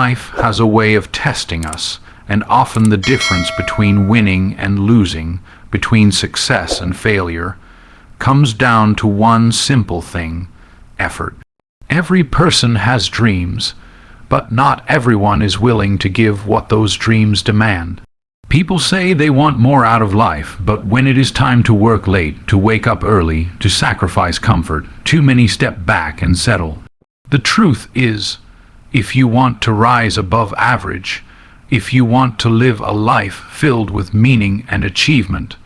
Life has a way of testing us, and often the difference between winning and losing, between success and failure, comes down to one simple thing: effort. Every person has dreams, but not everyone is willing to give what those dreams demand. People say they want more out of life, but when it is time to work late, to wake up early, to sacrifice comfort, too many step back and settle. The truth is, if you want to rise above average, if you want to live a life filled with meaning and achievement,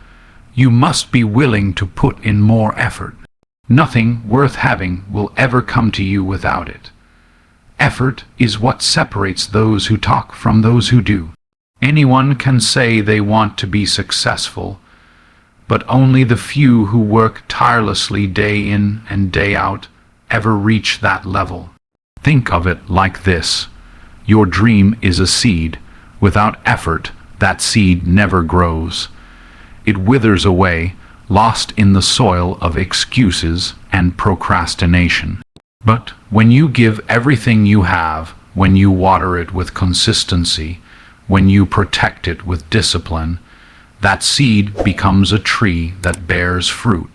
you must be willing to put in more effort. Nothing worth having will ever come to you without it. Effort is what separates those who talk from those who do. Anyone can say they want to be successful, but only the few who work tirelessly day in and day out ever reach that level. Think of it like this: your dream is a seed. Without effort, that seed never grows. It withers away, lost in the soil of excuses and procrastination. But when you give everything you have, when you water it with consistency, when you protect it with discipline, that seed becomes a tree that bears fruit.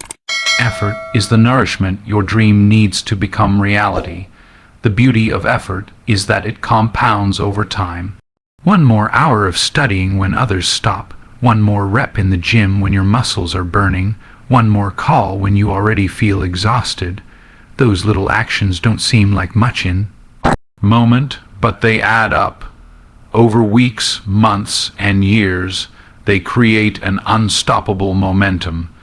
Effort is the nourishment your dream needs to become reality. The beauty of effort is that it compounds over time. One more hour of studying when others stop, one more rep in the gym when your muscles are burning, one more call when you already feel exhausted. Those little actions don't seem like much in moment, but they add up. Over weeks, months, and years, they create an unstoppable momentum.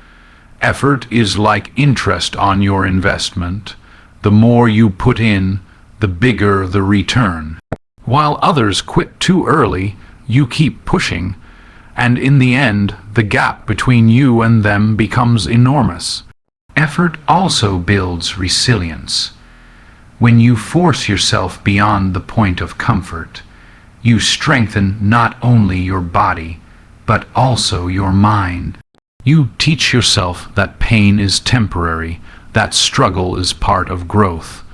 Effort is like interest on your investment. The more you put in, the bigger the return. While others quit too early, you keep pushing, and in the end, the gap between you and them becomes enormous. Effort also builds resilience. When you force yourself beyond the point of comfort, you strengthen not only your body, but also your mind. You teach yourself that pain is temporary, that struggle is part of growth.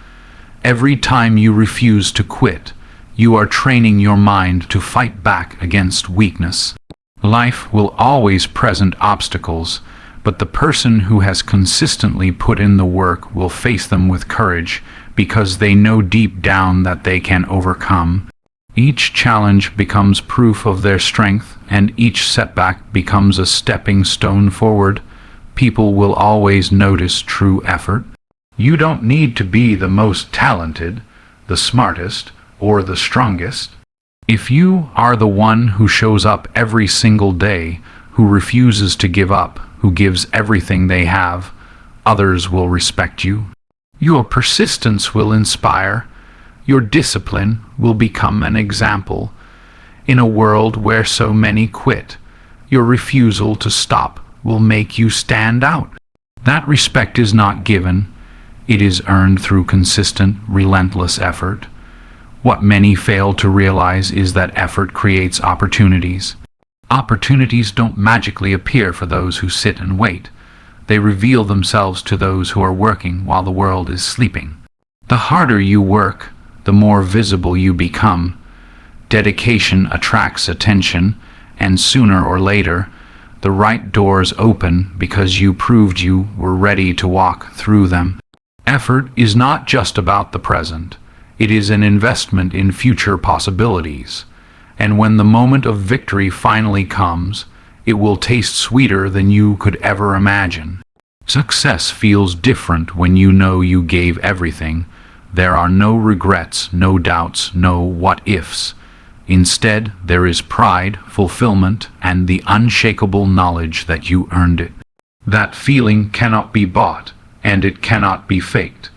Every time you refuse to quit, you are training your mind to fight back against weakness. Life will always present obstacles, but the person who has consistently put in the work will face them with courage because they know deep down that they can overcome. Each challenge becomes proof of their strength, and each setback becomes a stepping stone forward. People will always notice true effort. You don't need to be the most talented, the smartest, or the strongest. If you are the one who shows up every single day, who refuses to give up, who gives everything they have, others will respect you. Your persistence will inspire. Your discipline will become an example. In a world where so many quit, your refusal to stop will make you stand out. That respect is not given. It is earned through consistent, relentless effort. What many fail to realize is that effort creates opportunities. Opportunities don't magically appear for those who sit and wait. They reveal themselves to those who are working while the world is sleeping. The harder you work, the more visible you become. Dedication attracts attention, and sooner or later, the right doors open because you proved you were ready to walk through them. Effort is not just about the present. It is an investment in future possibilities. And when the moment of victory finally comes, it will taste sweeter than you could ever imagine. Success feels different when you know you gave everything. There are no regrets, no doubts, no what-ifs. Instead, there is pride, fulfillment, and the unshakable knowledge that you earned it. That feeling cannot be bought, and it cannot be faked.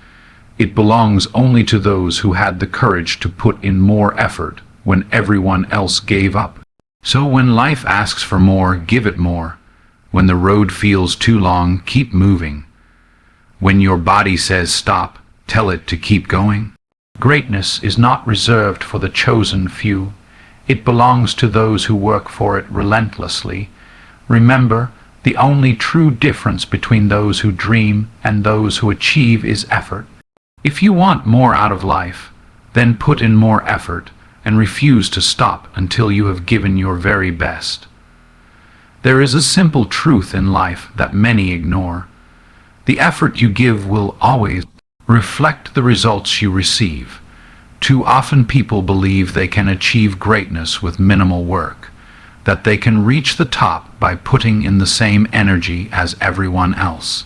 It belongs only to those who had the courage to put in more effort when everyone else gave up. So when life asks for more, give it more. When the road feels too long, keep moving. When your body says stop, tell it to keep going. Greatness is not reserved for the chosen few. It belongs to those who work for it relentlessly. Remember, the only true difference between those who dream and those who achieve is effort. If you want more out of life, then put in more effort, and refuse to stop until you have given your very best. There is a simple truth in life that many ignore. The effort you give will always reflect the results you receive. Too often people believe they can achieve greatness with minimal work, that they can reach the top by putting in the same energy as everyone else.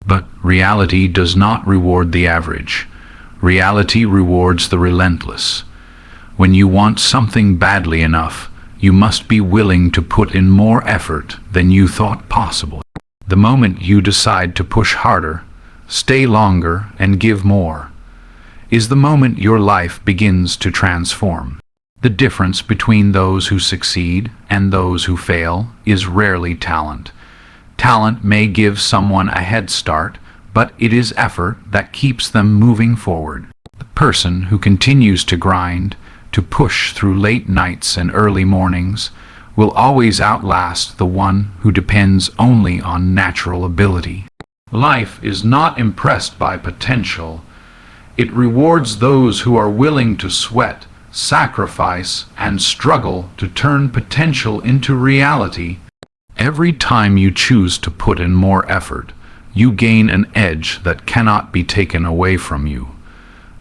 But reality does not reward the average. Reality rewards the relentless. When you want something badly enough, you must be willing to put in more effort than you thought possible. The moment you decide to push harder, stay longer, and give more, is the moment your life begins to transform. The difference between those who succeed and those who fail is rarely talent. Talent may give someone a head start, but it is effort that keeps them moving forward. The person who continues to grind, to push through late nights and early mornings, will always outlast the one who depends only on natural ability. Life is not impressed by potential. It rewards those who are willing to sweat, sacrifice, and struggle to turn potential into reality. Every time you choose to put in more effort, you gain an edge that cannot be taken away from you.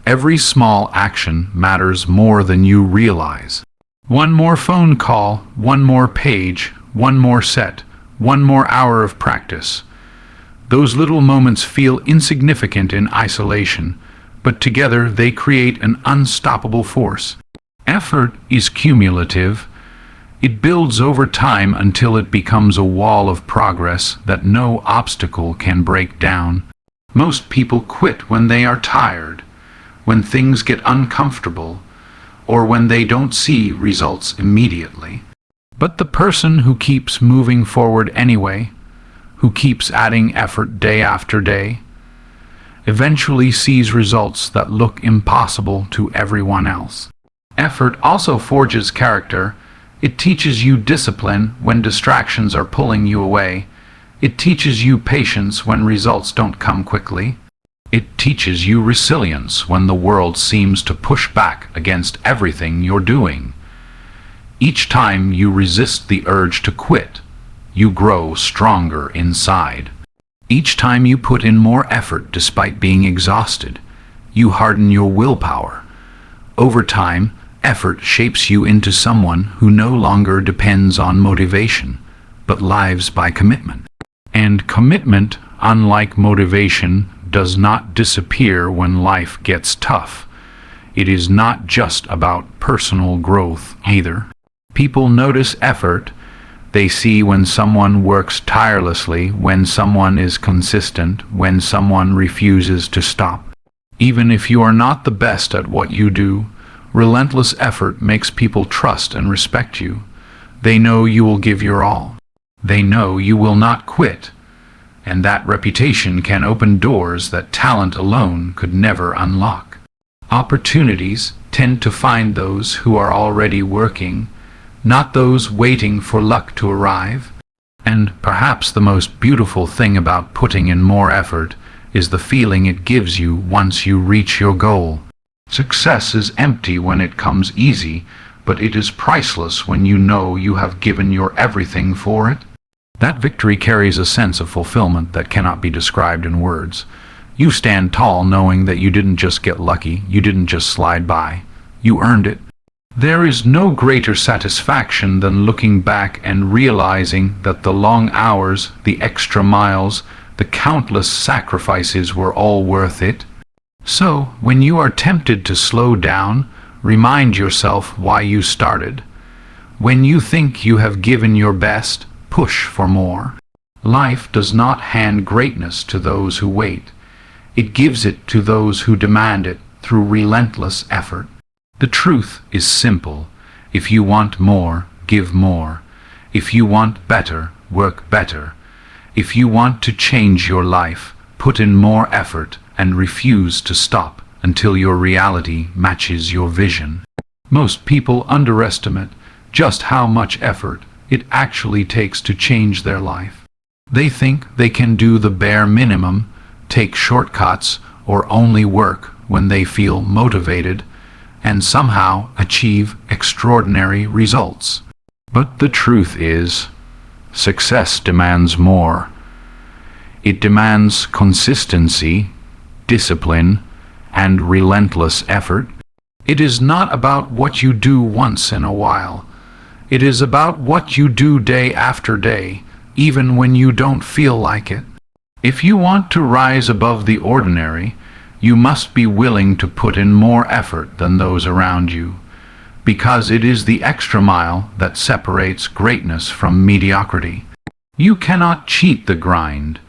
Every small action matters more than you realize. One more phone call, one more page, one more set, one more hour of practice. Those little moments feel insignificant in isolation, but together they create an unstoppable force. Effort is cumulative. It builds over time until it becomes a wall of progress that no obstacle can break down. Most people quit when they are tired, when things get uncomfortable, or when they don't see results immediately. But the person who keeps moving forward anyway, who keeps adding effort day after day, eventually sees results that look impossible to everyone else. Effort also forges character. It teaches you discipline when distractions are pulling you away. It teaches you patience when results don't come quickly. It teaches you resilience when the world seems to push back against everything you're doing. Each time you resist the urge to quit, you grow stronger inside. Each time you put in more effort despite being exhausted, you harden your willpower. Over time, effort shapes you into someone who no longer depends on motivation, but lives by commitment. And commitment, unlike motivation, does not disappear when life gets tough. It is not just about personal growth either. People notice effort. They see when someone works tirelessly, when someone is consistent, when someone refuses to stop. Even if you are not the best at what you do, relentless effort makes people trust and respect you. They know you will give your all. They know you will not quit. And that reputation can open doors that talent alone could never unlock. Opportunities tend to find those who are already working, not those waiting for luck to arrive. And perhaps the most beautiful thing about putting in more effort is the feeling it gives you once you reach your goal. Success is empty when it comes easy, but it is priceless when you know you have given your everything for it. That victory carries a sense of fulfillment that cannot be described in words. You stand tall knowing that you didn't just get lucky, you didn't just slide by. You earned it. There is no greater satisfaction than looking back and realizing that the long hours, the extra miles, the countless sacrifices were all worth it. So, when you are tempted to slow down, remind yourself why you started. When you think you have given your best, push for more. Life does not hand greatness to those who wait. It gives it to those who demand it through relentless effort. The truth is simple. If you want more, give more. If you want better, work better. If you want to change your life, put in more effort and refuse to stop until your reality matches your vision. Most people underestimate just how much effort it actually takes to change their life. They think they can do the bare minimum, take shortcuts, or only work when they feel motivated, and somehow achieve extraordinary results. But the truth is, success demands more. It demands consistency, discipline, and relentless effort. It is not about what you do once in a while. It is about what you do day after day, even when you don't feel like it. If you want to rise above the ordinary, you must be willing to put in more effort than those around you, because it is the extra mile that separates greatness from mediocrity. You cannot cheat the grind.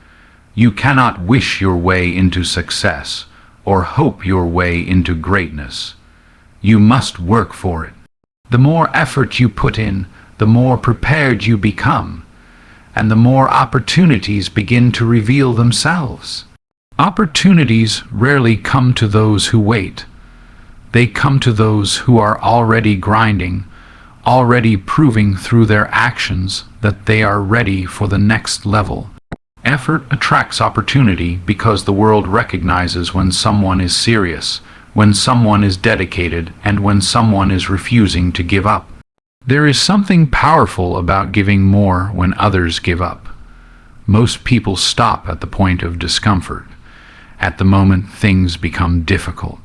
You cannot wish your way into success or hope your way into greatness. You must work for it. The more effort you put in, the more prepared you become, and the more opportunities begin to reveal themselves. Opportunities rarely come to those who wait. They come to those who are already grinding, already proving through their actions that they are ready for the next level. Effort attracts opportunity because the world recognizes when someone is serious, when someone is dedicated, and when someone is refusing to give up. There is something powerful about giving more when others give up. Most people stop at the point of discomfort, at the moment things become difficult.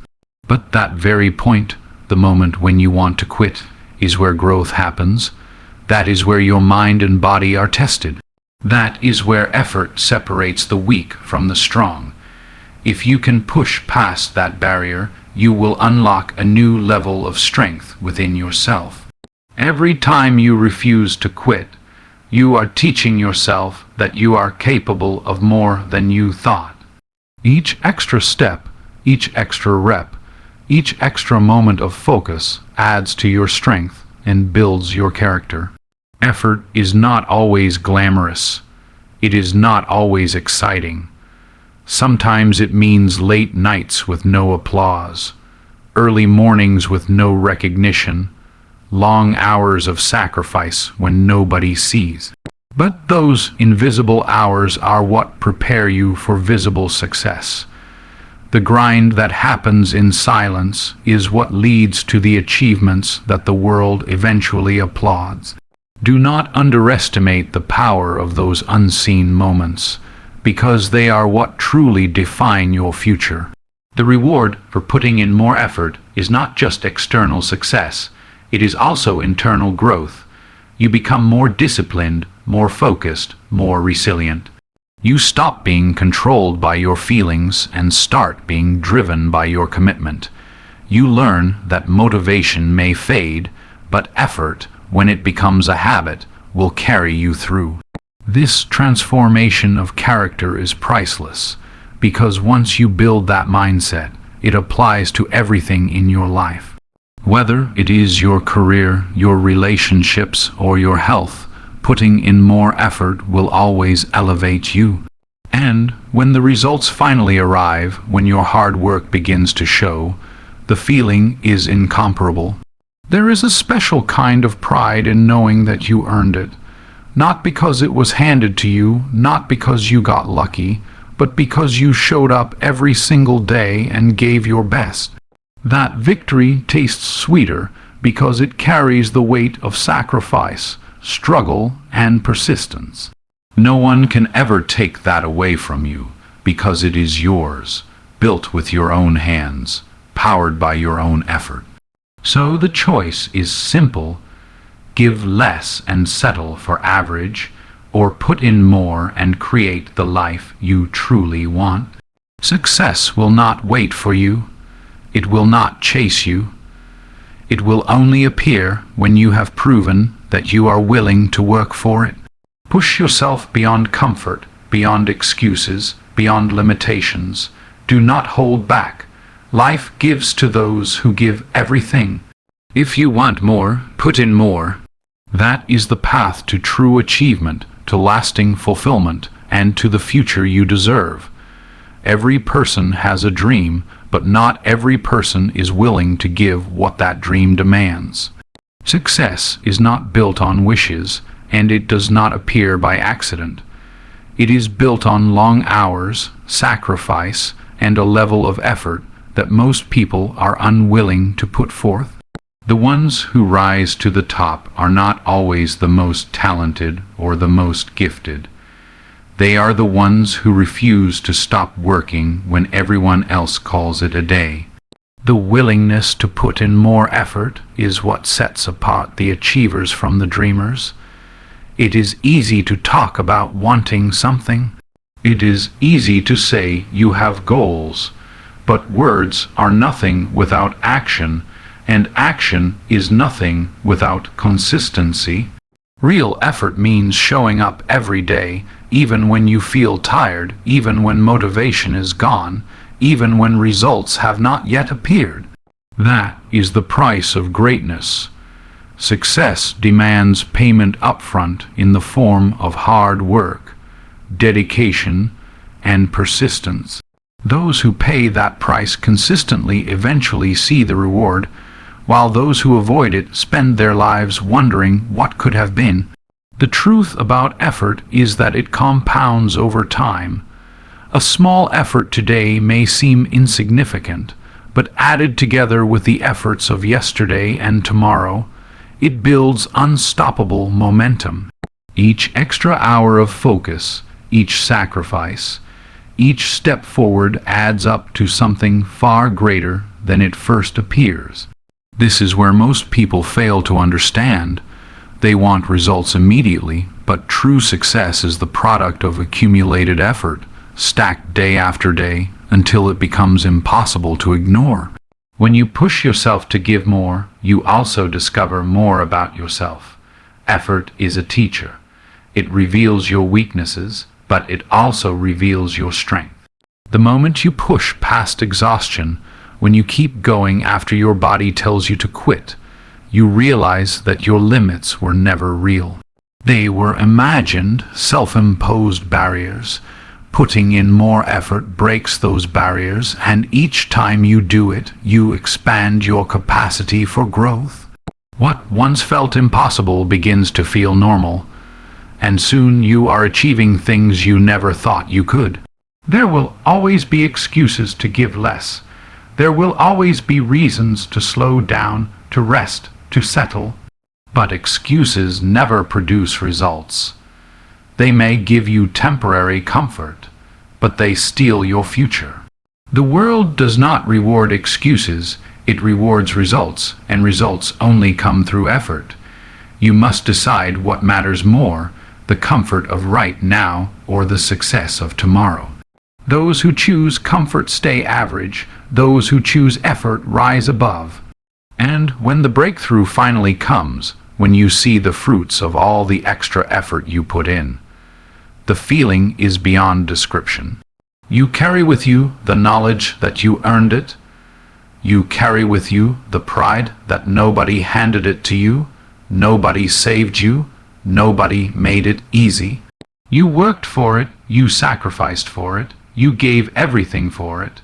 But that very point, the moment when you want to quit, is where growth happens. That is where your mind and body are tested. That is where effort separates the weak from the strong. If you can push past that barrier, you will unlock a new level of strength within yourself. Every time you refuse to quit, you are teaching yourself that you are capable of more than you thought. Each extra step, each extra rep, each extra moment of focus adds to your strength and builds your character. Effort is not always glamorous. It is not always exciting. Sometimes it means late nights with no applause, early mornings with no recognition, long hours of sacrifice when nobody sees. But those invisible hours are what prepare you for visible success. The grind that happens in silence is what leads to the achievements that the world eventually applauds. Do not underestimate the power of those unseen moments, because they are what truly define your future. The reward for putting in more effort is not just external success, it is also internal growth. You become more disciplined, more focused, more resilient. You stop being controlled by your feelings and start being driven by your commitment. You learn that motivation may fade, but effort, when it becomes a habit, will carry you through. This transformation of character is priceless, because once you build that mindset, it applies to everything in your life. Whether it is your career, your relationships, or your health, putting in more effort will always elevate you. And when the results finally arrive, when your hard work begins to show, the feeling is incomparable. There is a special kind of pride in knowing that you earned it, not because it was handed to you, not because you got lucky, but because you showed up every single day and gave your best. That victory tastes sweeter because it carries the weight of sacrifice, struggle, and persistence. No one can ever take that away from you, because it is yours, built with your own hands, powered by your own effort. So the choice is simple: give less and settle for average, or put in more and create the life you truly want. Success will not wait for you. It will not chase you. It will only appear when you have proven that you are willing to work for it. Push yourself beyond comfort, beyond excuses, beyond limitations. Do not hold back. Life gives to those who give everything. If you want more, put in more. That is the path to true achievement, to lasting fulfillment, and to the future you deserve. Every person has a dream, but not every person is willing to give what that dream demands. Success is not built on wishes, and it does not appear by accident. It is built on long hours, sacrifice, and a level of effort that most people are unwilling to put forth? The ones who rise to the top are not always the most talented or the most gifted. They are the ones who refuse to stop working when everyone else calls it a day. The willingness to put in more effort is what sets apart the achievers from the dreamers. It is easy to talk about wanting something. It is easy to say you have goals, but words are nothing without action, and action is nothing without consistency. Real effort means showing up every day, even when you feel tired, even when motivation is gone, even when results have not yet appeared. That is the price of greatness. Success demands payment upfront in the form of hard work, dedication, and persistence. Those who pay that price consistently eventually see the reward, while those who avoid it spend their lives wondering what could have been. The truth about effort is that it compounds over time. A small effort today may seem insignificant, but added together with the efforts of yesterday and tomorrow, it builds unstoppable momentum. Each extra hour of focus, each sacrifice, each step forward adds up to something far greater than it first appears. This is where most people fail to understand. They want results immediately, but true success is the product of accumulated effort, stacked day after day, until it becomes impossible to ignore. When you push yourself to give more, you also discover more about yourself. Effort is a teacher. It reveals your weaknesses, but it also reveals your strength. The moment you push past exhaustion, when you keep going after your body tells you to quit, you realize that your limits were never real. They were imagined, self-imposed barriers. Putting in more effort breaks those barriers, and each time you do it, you expand your capacity for growth. What once felt impossible begins to feel normal, and soon you are achieving things you never thought you could. There will always be excuses to give less. There will always be reasons to slow down, to rest, to settle. But excuses never produce results. They may give you temporary comfort, but they steal your future. The world does not reward excuses, it rewards results, and results only come through effort. You must decide what matters more, the comfort of right now or the success of tomorrow. Those who choose comfort stay average, those who choose effort rise above. And when the breakthrough finally comes, when you see the fruits of all the extra effort you put in, the feeling is beyond description. You carry with you the knowledge that you earned it. You carry with you the pride that nobody handed it to you, nobody saved you, nobody made it easy. You worked for it, you sacrificed for it, you gave everything for it.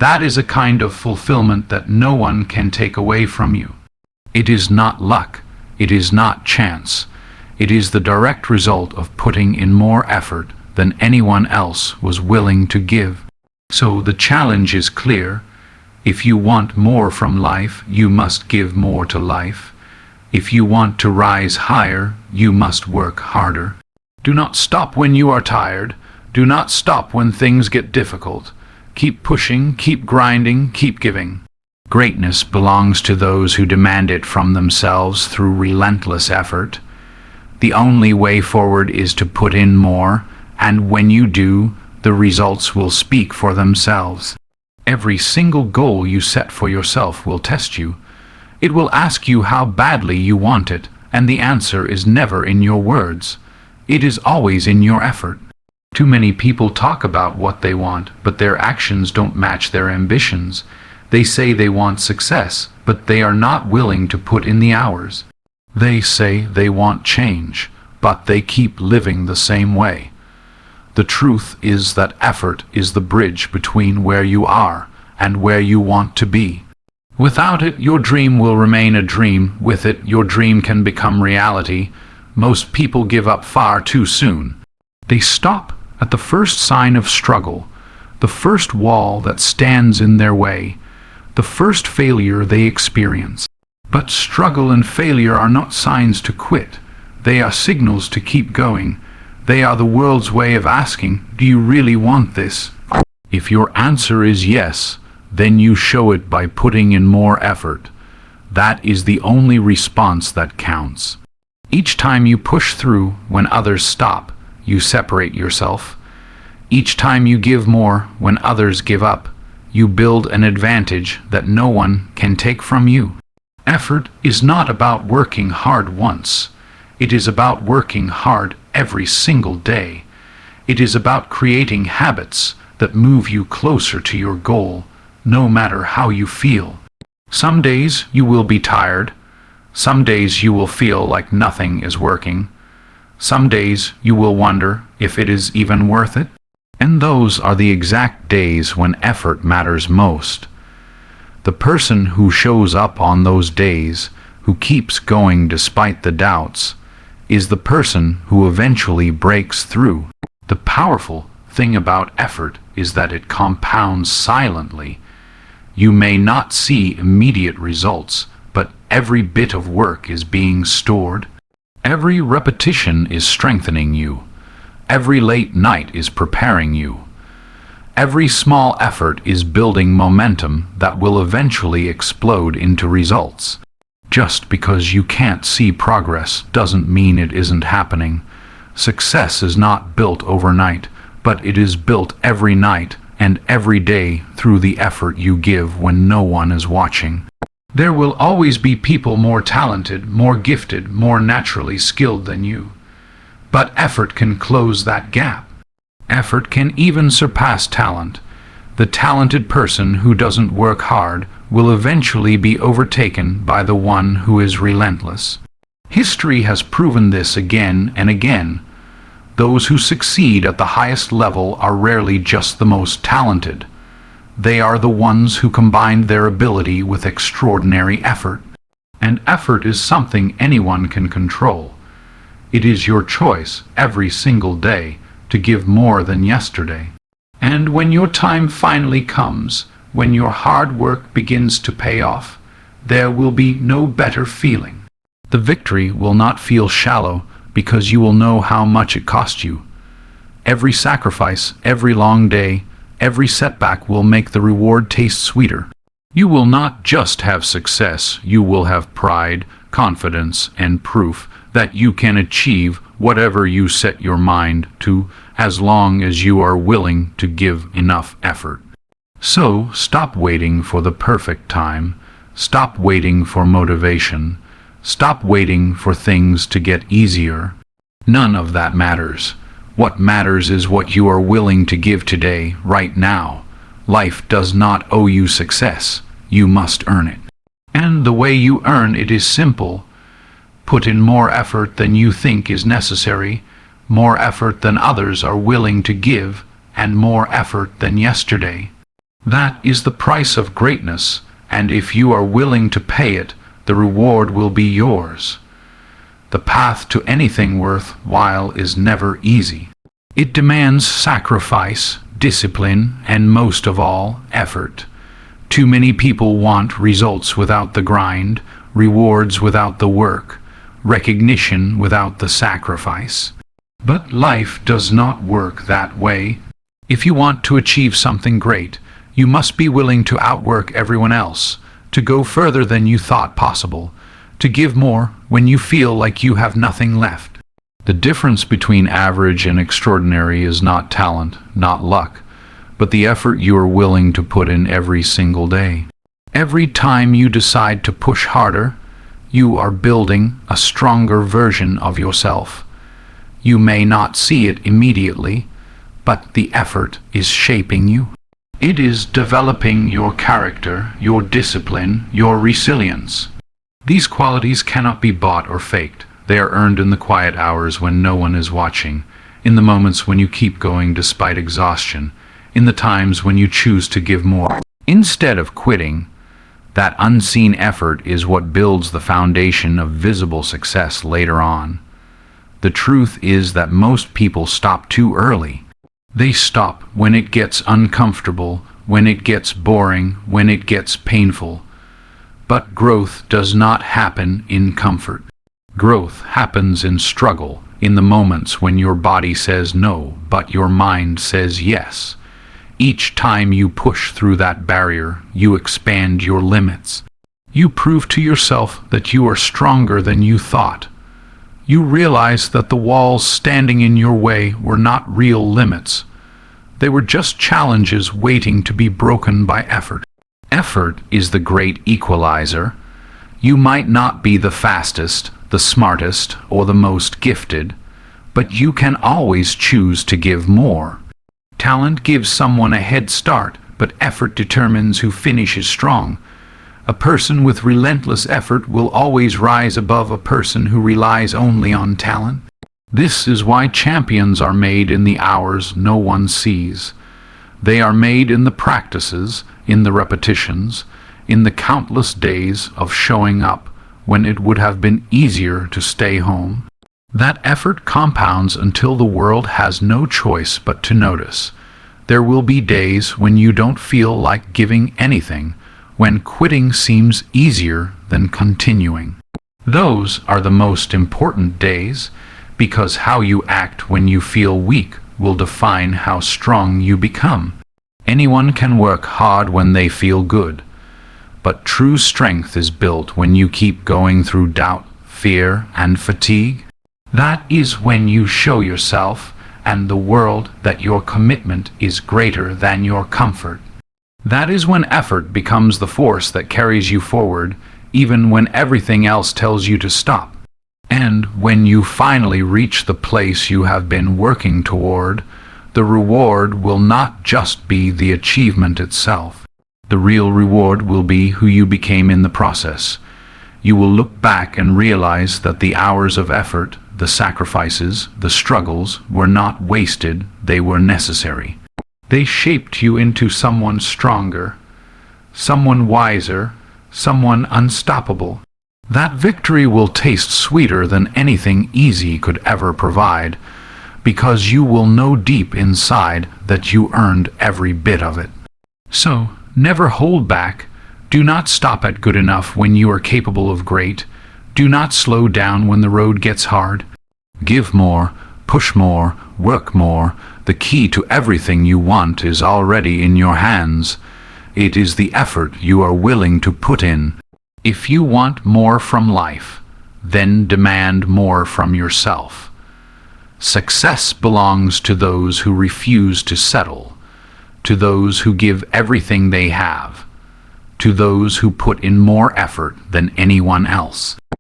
That is a kind of fulfillment that no one can take away from you. It is not luck, it is not chance. It is the direct result of putting in more effort than anyone else was willing to give. So the challenge is clear. If you want more from life, you must give more to life. If you want to rise higher, you must work harder. Do not stop when you are tired. Do not stop when things get difficult. Keep pushing, keep grinding, keep giving. Greatness belongs to those who demand it from themselves through relentless effort. The only way forward is to put in more, and when you do, the results will speak for themselves. Every single goal you set for yourself will test you. It will ask you how badly you want it, and the answer is never in your words. It is always in your effort. Too many people talk about what they want, but their actions don't match their ambitions. They say they want success, but they are not willing to put in the hours. They say they want change, but they keep living the same way. The truth is that effort is the bridge between where you are and where you want to be. Without it, your dream will remain a dream. With it, your dream can become reality. Most people give up far too soon. They stop at the first sign of struggle. the first wall that stands in their way, the first failure they experience. But struggle and failure are not signs to quit. They are signals to keep going. They are the world's way of asking, do you really want this? If your answer is yes, then you show it by putting in more effort. That is the only response that counts. Each time you push through when others stop, you separate yourself. Each time you give more when others give up, you build an advantage that no one can take from you. Effort is not about working hard once. It is about working hard every single day. It is about creating habits that move you closer to your goal, no matter how you feel. Some days you will be tired. Some days you will feel like nothing is working. Some days you will wonder if it is even worth it. And those are the exact days when effort matters most. The person who shows up on those days, who keeps going despite the doubts, is the person who eventually breaks through. The powerful thing about effort is that it compounds silently. You may not see immediate results, but every bit of work is being stored. Every repetition is strengthening you. Every late night is preparing you. Every small effort is building momentum that will eventually explode into results. Just because you can't see progress doesn't mean it isn't happening. Success is not built overnight, but it is built every night and every day through the effort you give when no one is watching. There will always be people more talented, more gifted, more naturally skilled than you. But effort can close that gap. Effort can even surpass talent. The talented person who doesn't work hard will eventually be overtaken by the one who is relentless. History has proven this again and again. Those who succeed at the highest level are rarely just the most talented. They are the ones who combined their ability with extraordinary effort. And effort is something anyone can control. It is your choice every single day to give more than yesterday. And when your time finally comes, when your hard work begins to pay off, there will be no better feeling. The victory will not feel shallow because you will know how much it cost you. Every sacrifice, every long day, every setback will make the reward taste sweeter. You will not just have success, you will have pride, confidence, and proof that you can achieve whatever you set your mind to, as long as you are willing to give enough effort. So, stop waiting for the perfect time. Stop waiting for motivation. Stop waiting for things to get easier. None of that matters. What matters is what you are willing to give today, right now. Life does not owe you success. You must earn it. And the way you earn it is simple. Put in more effort than you think is necessary, more effort than others are willing to give, and more effort than yesterday. That is the price of greatness, and if you are willing to pay it, the reward will be yours. The path to anything worthwhile is never easy. It demands sacrifice, discipline, and most of all, effort. Too many people want results without the grind, rewards without the work, recognition without the sacrifice. But life does not work that way. If you want to achieve something great, you must be willing to outwork everyone else, to go further than you thought possible, to give more when you feel like you have nothing left. The difference between average and extraordinary is not talent, not luck, but the effort you are willing to put in every single day. Every time you decide to push harder, you are building a stronger version of yourself. You may not see it immediately, but the effort is shaping you. It is developing your character, your discipline, your resilience. These qualities cannot be bought or faked. They are earned in the quiet hours when no one is watching, in the moments when you keep going despite exhaustion, in the times when you choose to give more. Instead of quitting, that unseen effort is what builds the foundation of visible success later on. The truth is that most people stop too early. They stop when it gets uncomfortable, when it gets boring, when it gets painful. But growth does not happen in comfort. Growth happens in struggle, in the moments when your body says no, but your mind says yes. Each time you push through that barrier, you expand your limits. You prove to yourself that you are stronger than you thought. You realize that the walls standing in your way were not real limits. They were just challenges waiting to be broken by effort. Effort is the great equalizer. You might not be the fastest, the smartest, or the most gifted, but you can always choose to give more. Talent gives someone a head start, but effort determines who finishes strong. A person with relentless effort will always rise above a person who relies only on talent. This is why champions are made in the hours no one sees. They are made in the practices, in the repetitions, in the countless days of showing up when it would have been easier to stay home. That effort compounds until the world has no choice but to notice. There will be days when you don't feel like giving anything, when quitting seems easier than continuing. Those are the most important days, because how you act when you feel weak will define how strong you become. Anyone can work hard when they feel good, but true strength is built when you keep going through doubt, fear, and fatigue. That is when you show yourself and the world that your commitment is greater than your comfort. That is when effort becomes the force that carries you forward, even when everything else tells you to stop. And when you finally reach the place you have been working toward, the reward will not just be the achievement itself. The real reward will be who you became in the process. You will look back and realize that the hours of effort, the sacrifices, the struggles were not wasted, they were necessary. They shaped you into someone stronger, someone wiser, someone unstoppable. That victory will taste sweeter than anything easy could ever provide, because you will know deep inside that you earned every bit of it. So, never hold back. Do not stop at good enough when you are capable of great. Do not slow down when the road gets hard. Give more, push more, work more. The key to everything you want is already in your hands. It is the effort you are willing to put in. If you want more from life, then demand more from yourself. Success belongs to those who refuse to settle, to those who give everything they have, to those who put in more effort than anyone else.